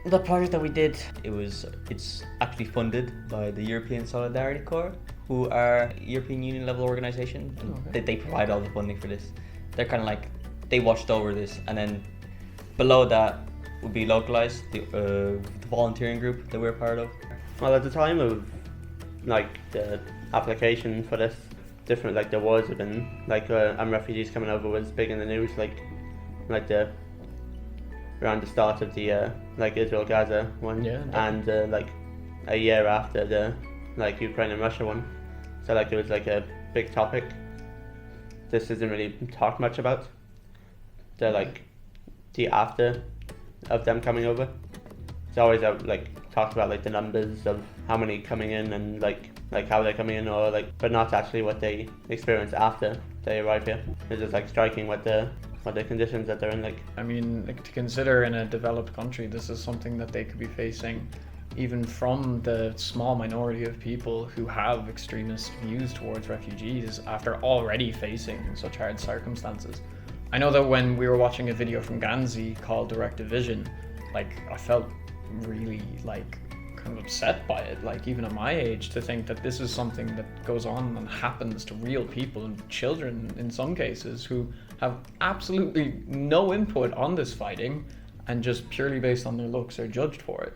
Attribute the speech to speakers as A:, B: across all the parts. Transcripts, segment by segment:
A: The project that we did, it's actually funded by the European Solidarity Corps, who are a European Union level organisation. They provide all the funding for this. They're kind of like, they watched over this, and then below that would be localised, the volunteering group that we're part of.
B: Well, at the time of like the application for this, different like the wars have been like refugees coming over was big in the news, like the around the start of the like Israel-Gaza one, and like a year after the like Ukraine and Russia one. So like it was like a big topic. This isn't really talked much about. The like the after of them coming over. It's always like talked about like the numbers of how many coming in and like how they're coming in, or like, but not actually what they experience after they arrive here. It's just like striking what the conditions that they're in like.
C: I mean, like, to consider in a developed country, this is something that they could be facing even from the small minority of people who have extremist views towards refugees after already facing such hard circumstances. I know that when we were watching a video from Ganzi called Direct Division, like, I felt really like kind of upset by it, like even at my age, to think that this is something that goes on and happens to real people and children in some cases who have absolutely no input on this fighting, and just purely based on their looks are judged for it.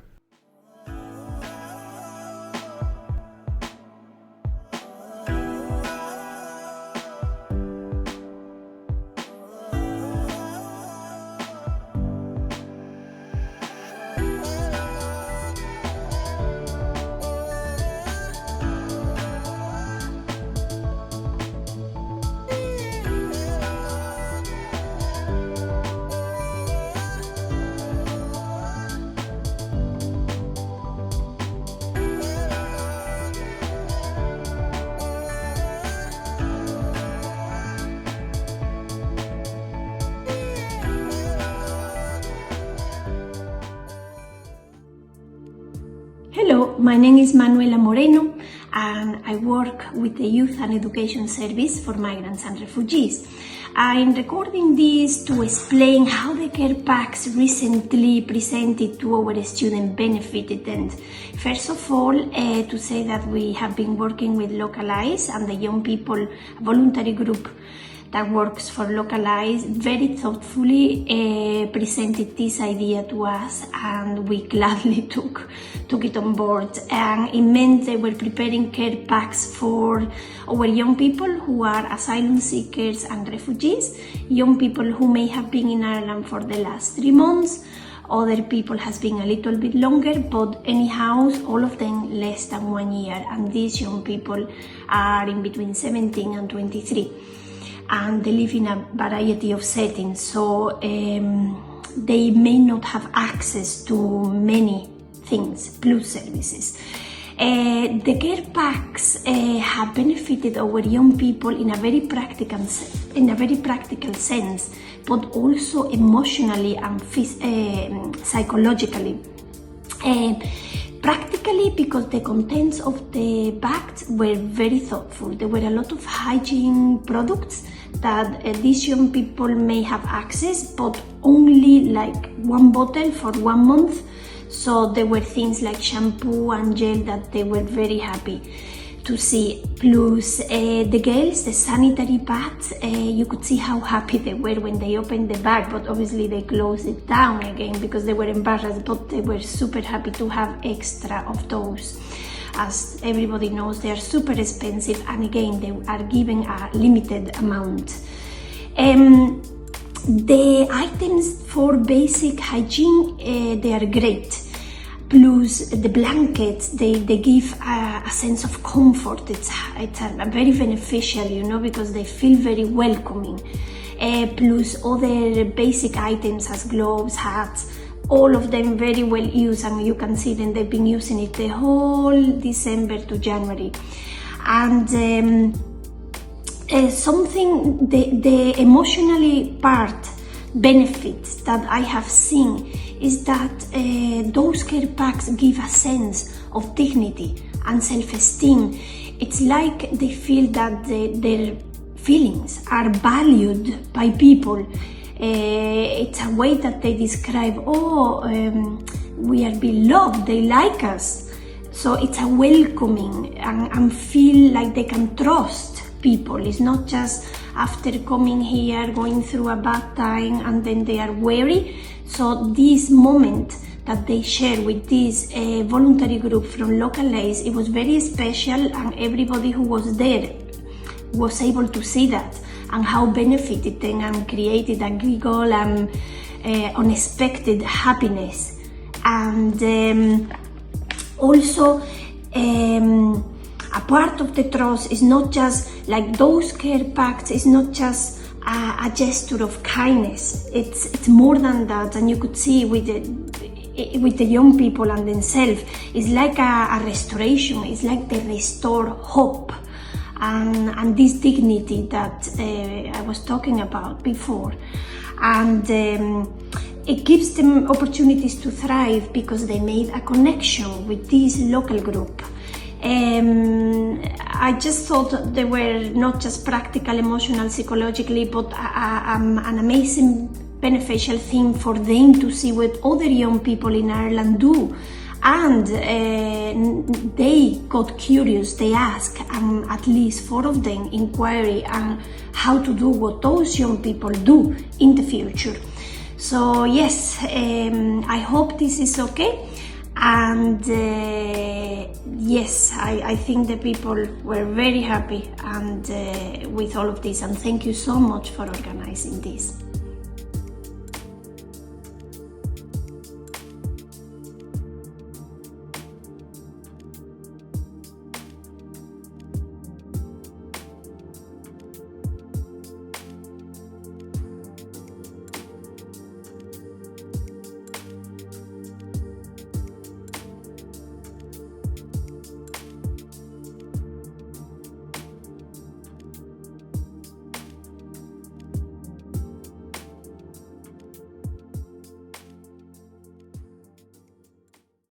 D: Hello, my name is Manuela Moreno and I work with the Youth and Education Service for Migrants and Refugees. I'm recording this to explain how the care packs recently presented to our students benefited them. First of all, to say that we have been working with Localize and the Young People voluntary group that works for Localize very thoughtfully presented this idea to us, and we gladly took it on board. And it meant they were preparing care packs for our young people who are asylum seekers and refugees, young people who may have been in Ireland for the last 3 months, other people has been a little bit longer, but anyhow, all of them less than 1 year. And these young people are in between 17 and 23. And they live in a variety of settings, so they may not have access to many things, plus services. The care packs have benefited our young people in a very practical sense, but also emotionally and psychologically. Practically, because the contents of the bags were very thoughtful. There were a lot of hygiene products that these young people may have access, but only like 1 bottle for 1 month. So there were things like shampoo and gel that they were very happy to see. Plus the girls, the sanitary pads, you could see how happy they were when they opened the bag, but obviously they closed it down again because they were embarrassed, but they were super happy to have extra of those. As everybody knows, they are super expensive, and again, they are given a limited amount. The items for basic hygiene, they are great. Plus the blankets, they give a sense of comfort. It's very beneficial, you know, because they feel very welcoming. Plus other basic items as gloves, hats, all of them very well used, and you can see them, they've been using it the whole December to January. And something, the emotionally part benefits that I have seen is that those care packs give a sense of dignity and self-esteem. It's like they feel that their feelings are valued by people. It's a way that they describe, we are beloved, they like us. So it's a welcoming and feel like they can trust people. It's not just after coming here, going through a bad time, and then they are wary. So this moment that they share with this voluntary group from local ACE, it was very special, and everybody who was there was able to see that and how benefited them and created a giggle and unexpected happiness. And also a part of the trust is not just like those care packs, it's not just a gesture of kindness, it's more than that. And you could see with the young people and themselves, it's like a restoration, it's like they restore hope and this dignity that I was talking about before. And it gives them opportunities to thrive because they made a connection with this local group. I just thought they were not just practical, emotional, psychologically, but an amazing beneficial thing for them to see what other young people in Ireland do. And they got curious, they asked, at least 4 of them, inquiry on how to do what those young people do in the future. So yes, I hope this is okay. And yes, I think the people were very happy and with all of this, and thank you so much for organizing this.